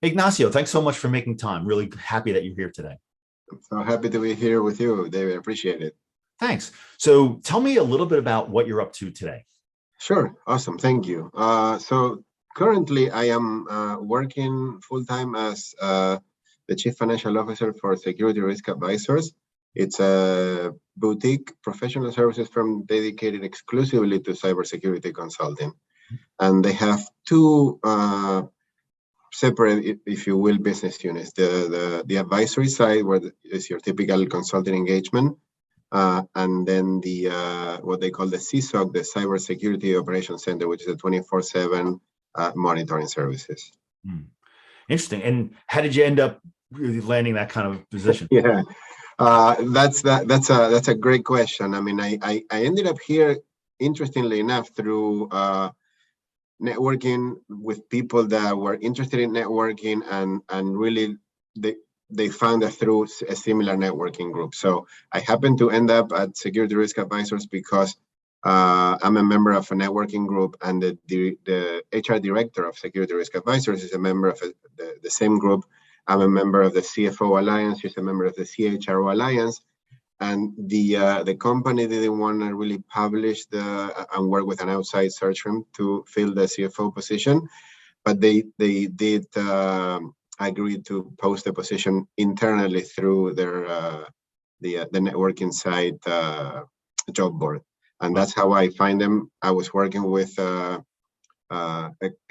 Ignacio, thanks so much for making time. Really happy that you're here today. So happy to be here with you, David. Appreciate it. Thanks. So tell me a little bit about what you're up to today. Sure. Awesome. Thank you. So currently I am working full-time as the Chief Financial Officer for Security Risk Advisors. It's a boutique professional services firm dedicated exclusively to cybersecurity consulting. And they have two separate, if you will, business units. The advisory side, where is your typical consulting engagement, and then the what they call the CSOC, the Cybersecurity Operations Center, which is a 24/7 monitoring services. Interesting. And how did you end up really landing that kind of position? Yeah, that's a great question. I mean, I ended up here, interestingly enough, through networking with people that were interested in networking, and really they found that through a similar networking group. So I happened to end up at Security Risk Advisors because I'm a member of a networking group, and the HR director of Security Risk Advisors is a member of the same group. I'm a member of the CFO Alliance. She's a member of the CHRO Alliance. And the company didn't want to really publish and work with an outside search firm to fill the CFO position, but they did agree to post the position internally through their the networking site job board, and that's how I find them. I was working with a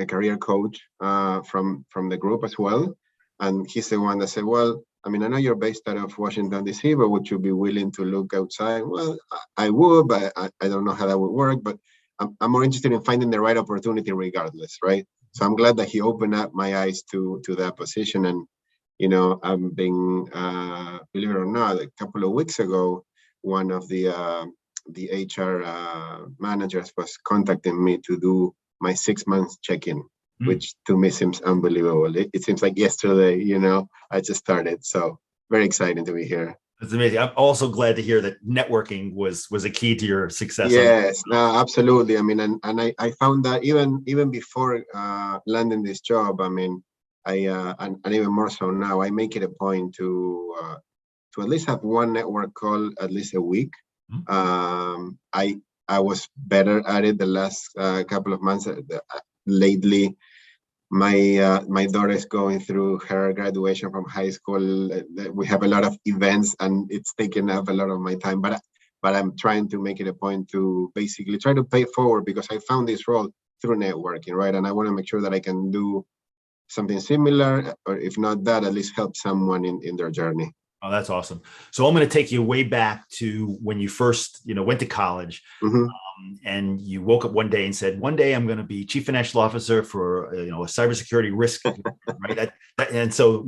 career coach from the group as well, and he's the one that said, well, I mean, I know you're based out of Washington, D.C., but would you be willing to look outside? Well, I would, but I don't know how that would work. But I'm more interested in finding the right opportunity regardless, right? So I'm glad that he opened up my eyes to that position. And, you know, I'm being, believe it or not, a couple of weeks ago, one of the HR managers was contacting me to do my 6 months check-in, which to me seems unbelievable. It seems like yesterday, you know, I just started. So very exciting to be here. That's amazing. I'm also glad to hear that networking was a key to your success. Yes, no, absolutely. I mean, and I found that even before landing this job, I mean, and even more so now, I make it a point to at least have one network call at least a week. I was better at it the last couple of months. Lately, my daughter is going through her graduation from high school. We have a lot of events, and it's taking up a lot of my time. But I'm trying to make it a point to basically try to pay forward, because I found this role through networking, right? And I want to make sure that I can do something similar, or if not that, at least help someone in their journey. Oh, that's awesome. So I'm going to take you way back to when you first, went to college, and you woke up one day and said, one day I'm going to be chief financial officer for, a cybersecurity risk, right? And so,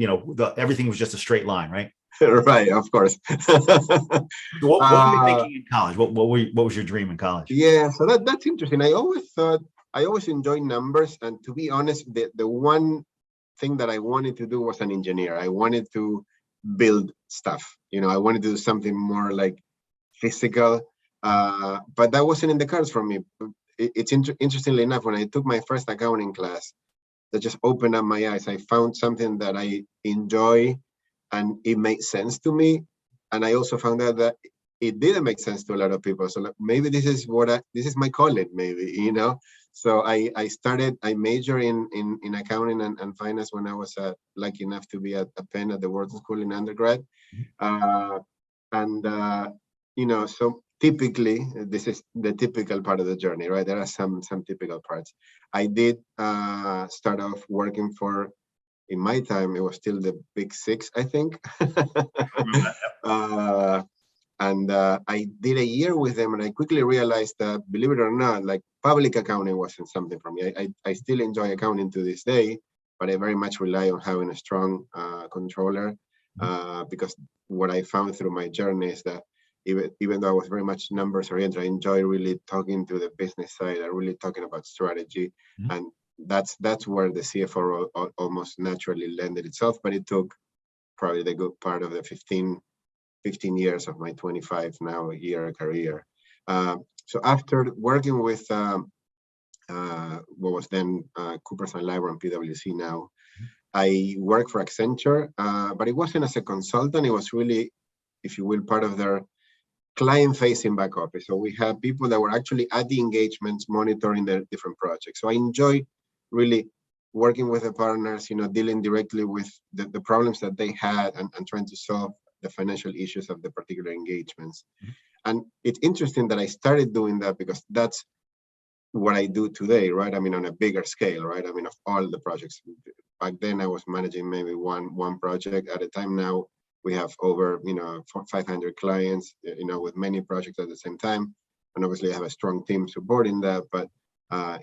everything was just a straight line, right? Right, of course. What were you thinking in college? What was your dream in college? Yeah, so that's interesting. I always enjoyed numbers, and to be honest, the one thing that I wanted to do was an engineer. I wanted to build stuff. I wanted to do something more like physical, but that wasn't in the cards for me. It's interestingly enough, when I took my first accounting class, that just opened up my eyes. I found something that I enjoy, and it made sense to me. And I also found out that it didn't make sense to a lot of people. So maybe this is my calling, maybe, So I majored in accounting and finance when I was lucky enough to be at Penn at the Wharton School in undergrad. So typically, this is the typical part of the journey, right? There are some typical parts. I did start off working for, in my time, it was still the Big Six, I think. And I did a year with them, and I quickly realized that, believe it or not, like, public accounting wasn't something for me. I still enjoy accounting to this day, but I very much rely on having a strong controller, because what I found through my journey is that even though I was very much numbers oriented, I enjoy really talking to the business side and really talking about strategy. And that's where the CFO role almost naturally landed itself, but it took probably the good part of the 15 years of my 25 now year career. So after working with what was then Coopers & Lybrand, PwC now, I worked for Accenture, but it wasn't as a consultant. It was really, if you will, part of their client-facing back office. So we had people that were actually at the engagements, monitoring the different projects. So I enjoyed really working with the partners, dealing directly with the problems that they had and trying to solve the financial issues of the particular engagements. Mm-hmm. And it's interesting that I started doing that because that's what I do today, right? I mean, on a bigger scale, right? I mean, of all the projects. Back then I was managing maybe one project at a time. Now we have over, 500 clients, with many projects at the same time. And obviously I have a strong team supporting that, but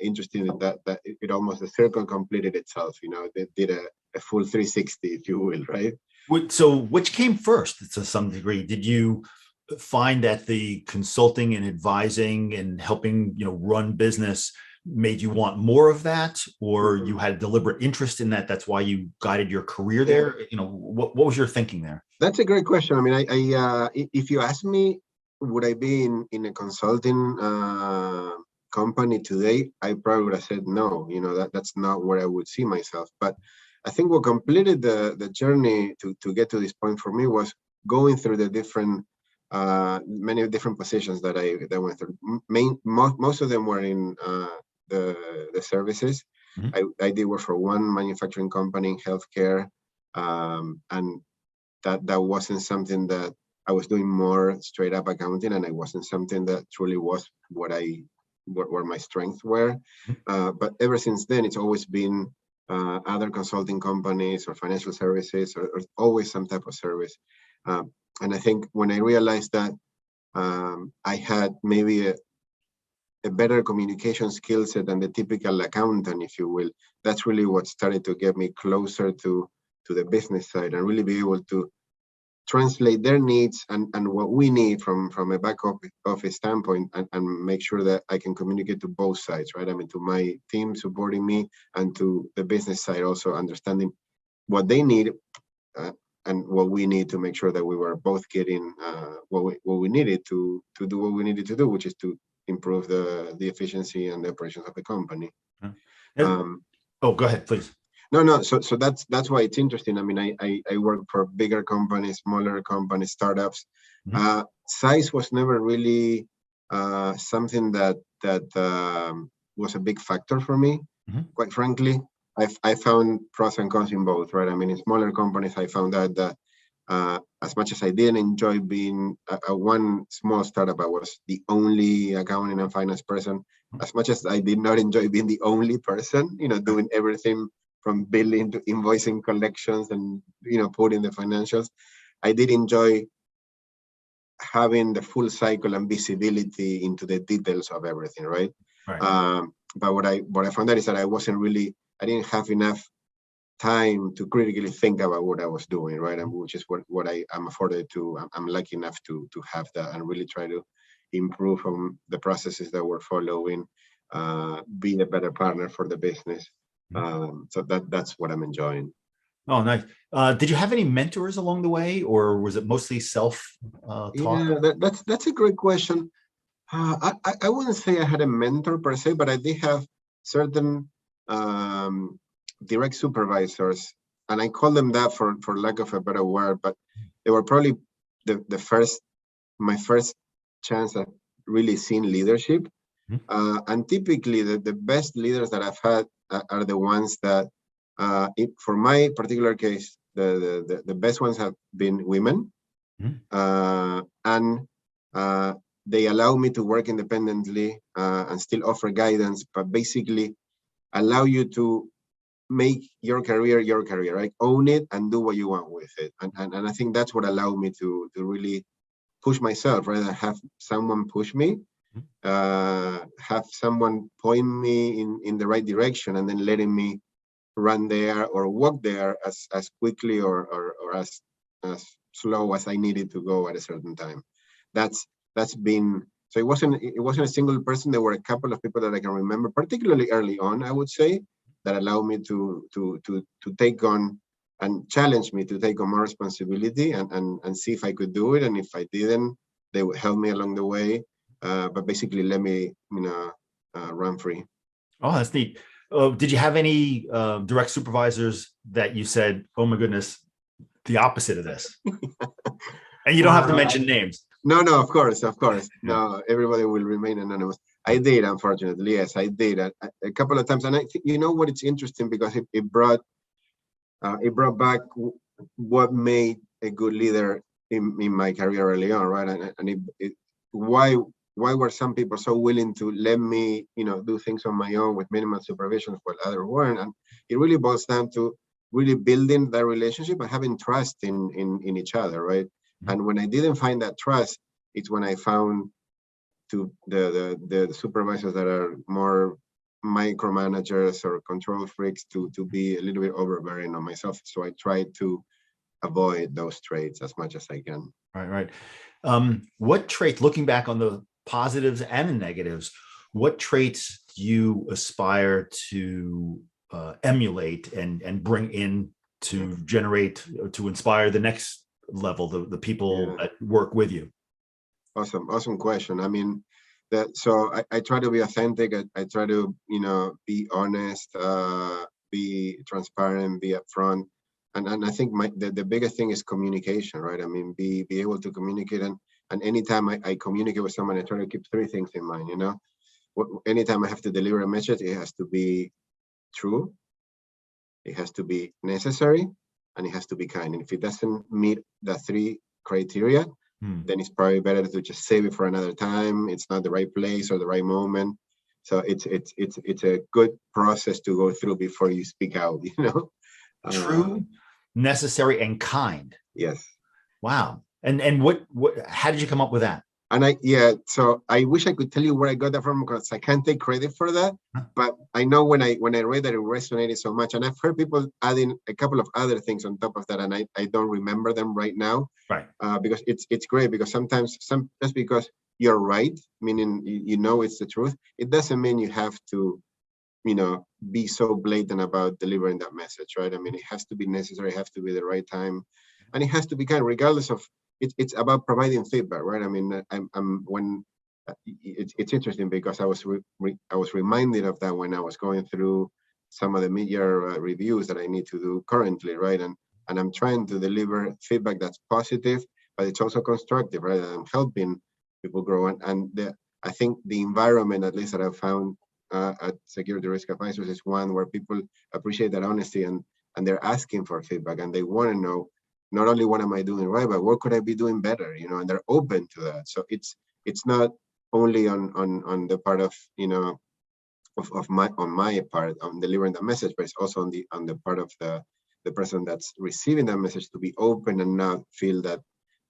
interesting that it almost, the circle completed itself, they did a full 360, if you will, right? So which came first to some degree? Did you find that the consulting and advising and helping, run business made you want more of that, or you had a deliberate interest in that? That's why you guided your career there. What was your thinking there? That's a great question. I mean, I if you ask me, would I be in a consulting company today? I probably would have said no. That's not where I would see myself. But I think what completed the journey to get to this point for me was going through the different many different positions that I went through. Most of them were in the services. Mm-hmm. I did work for one manufacturing company in healthcare, and that wasn't something that I was doing, more straight up accounting, and it wasn't something that truly was where my strengths were. Mm-hmm. But ever since then, it's always been other consulting companies or financial services, or always some type of service. And I think when I realized that I had maybe a better communication skill set than the typical accountant, if you will, that's really what started to get me closer to the business side and really be able to translate their needs and what we need from a back office standpoint, and make sure that I can communicate to both sides, right? I mean, to my team supporting me and to the business side also understanding what they need and what we need to make sure that we were both getting what we needed to do what we needed to do, which is to improve the efficiency and the operations of the company. Go ahead, please. No. So that's why it's interesting. I mean, I work for bigger companies, smaller companies, startups. Mm-hmm. Size was never really something that was a big factor for me. Mm-hmm. Quite frankly, I found pros and cons in both, right? I mean, in smaller companies, I found out that as much as I didn't enjoy being a one small startup, I was the only accounting and finance person. As much as I did not enjoy being the only person, doing everything from billing to invoicing, collections, and putting the financials, I did enjoy having the full cycle and visibility into the details of everything, right? But what I found out is that I didn't have enough time to critically think about what I was doing, right? And which is what I'm afforded to. I'm lucky enough to have that and really try to improve on the processes that we're following, being a better partner for the business. So that's what I'm enjoying. Oh, nice. Did you have any mentors along the way, or was it mostly self-taught? Yeah, that's a great question. I wouldn't say I had a mentor per se, but I did have certain direct supervisors, and I call them that for lack of a better word, but they were probably my first chance at really seeing leadership. Mm-hmm. And typically the best leaders that I've had are the ones that, for my particular case, the best ones have been women. Mm-hmm. And they allow me to work independently and still offer guidance, but basically allow you to make your career, right? Own it and do what you want with it. And I think that's what allowed me to really push myself, rather than have someone push me, have someone point me in the right direction and then letting me run there or walk there as quickly or as slow as I needed to go at a certain time. That's been, so it wasn't a single person. There were a couple of people that I can remember, particularly early on, I would say, that allowed me to take on and challenge me to take on more responsibility and see if I could do it. And if I didn't, they would help me along the way, but basically let me run free. Oh, that's neat. Did you have any direct supervisors that you said, "Oh my goodness, the opposite of this"? And you don't have to mention names. No, no, of course, of course. Yeah. No, everybody will remain anonymous. I did, unfortunately. Yes, I did a couple of times, and I think you know what? It's interesting because it brought back what made a good leader in my career early on, right? And why were some people so willing to let me, do things on my own with minimal supervision while others weren't? And it really boils down to really building that relationship and having trust in each other, right? And when I didn't find that trust, it's when I found to the supervisors that are more micromanagers or control freaks to be a little bit overbearing on myself. So I try to avoid those traits as much as I can. Right. What traits, looking back on the positives and the negatives, what traits do you aspire to emulate and bring in to generate, to inspire the next level, the people that work with you? Awesome question. I mean, so I try to be authentic. I try to, be honest, be transparent, be upfront. And I think the biggest thing is communication, right? I mean, be able to communicate. And anytime I communicate with someone, I try to keep three things in mind, Anytime I have to deliver a message, it has to be true, it has to be necessary, and it has to be kind. And if it doesn't meet the three criteria, then it's probably better to just save it for another time. It's not the right place or the right moment. So it's a good process to go through before you speak out, True, necessary, and kind. Yes. Wow. And what how did you come up with that? And so I wish I could tell you where I got that from because I can't take credit for that. But I know when I read that, it resonated so much. And I've heard people adding a couple of other things on top of that, and I don't remember them right now. Right. Because it's great because sometimes just because you're right, meaning it's the truth, it doesn't mean you have to, be so blatant about delivering that message, right? I mean, it has to be necessary, it has to be the right time, and it has to be kind, regardless of. It's about providing feedback, right? I mean, it's interesting because I was reminded of that when I was going through some of the mid-year reviews that I need to do currently, right? And I'm trying to deliver feedback that's positive, but it's also constructive, right? I'm helping people grow, I think the environment, at least that I've found at Security Risk Advisors, is one where people appreciate that honesty and they're asking for feedback and they want to know. Not only what am I doing right, but what could I be doing better? And they're open to that. So it's not only on the part of of my part on delivering the message, but it's also on the part of the person that's receiving that message to be open and not feel that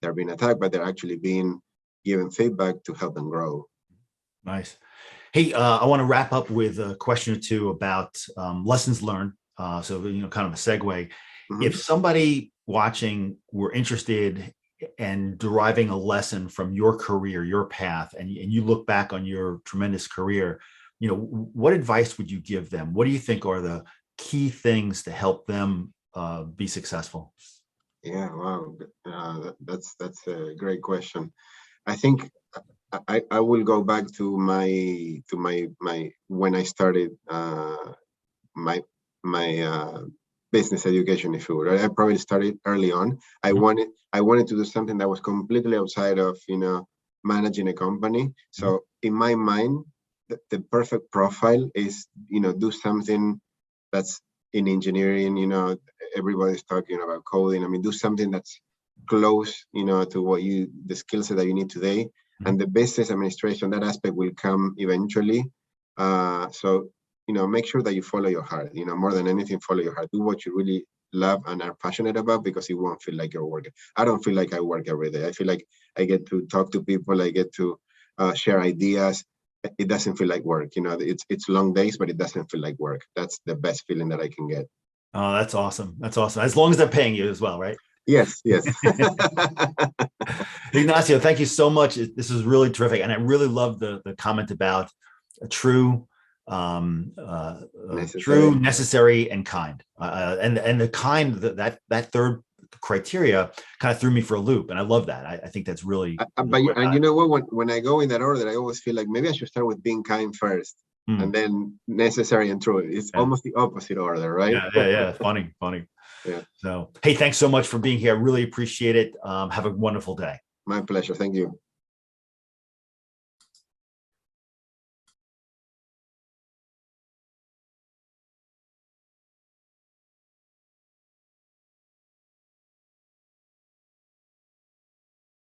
they're being attacked, but they're actually being given feedback to help them grow. Nice. Hey, I want to wrap up with a question or two about lessons learned. So kind of a segue. If somebody watching were interested in deriving a lesson from your career, your path, and you look back on your tremendous career, what advice would you give them? What do you think are the key things to help them be successful? Yeah, wow, that's a great question. I think I will go back to my when I started my business education, if you would. I probably started early on. I wanted to do something that was completely outside of managing a company. So in my mind, the perfect profile is do something that's in engineering. Everybody's talking about coding. I mean, do something that's close to what the skill set that you need today. And the business administration, that aspect will come eventually. So make sure that you follow your heart. More than anything, follow your heart. Do what you really love and are passionate about, because it won't feel like you're working. I don't feel like I work every day. I feel like I get to talk to people. I get to share ideas. It doesn't feel like work. It's long days, but it doesn't feel like work. That's the best feeling that I can get. Oh, that's awesome. That's awesome. As long as they're paying you as well, right? Yes. Ignacio, thank you so much. This is really terrific. And I really love the comment about true, necessary, and kind. And the kind, that third criteria kind of threw me for a loop. And I love that. I think that's really. And you know what? When I go in that order, I always feel like maybe I should start with being kind first. and then necessary and true. It's almost the opposite order, right? Yeah. Funny. Yeah. So, hey, thanks so much for being here. I really appreciate it. Have a wonderful day. My pleasure. Thank you.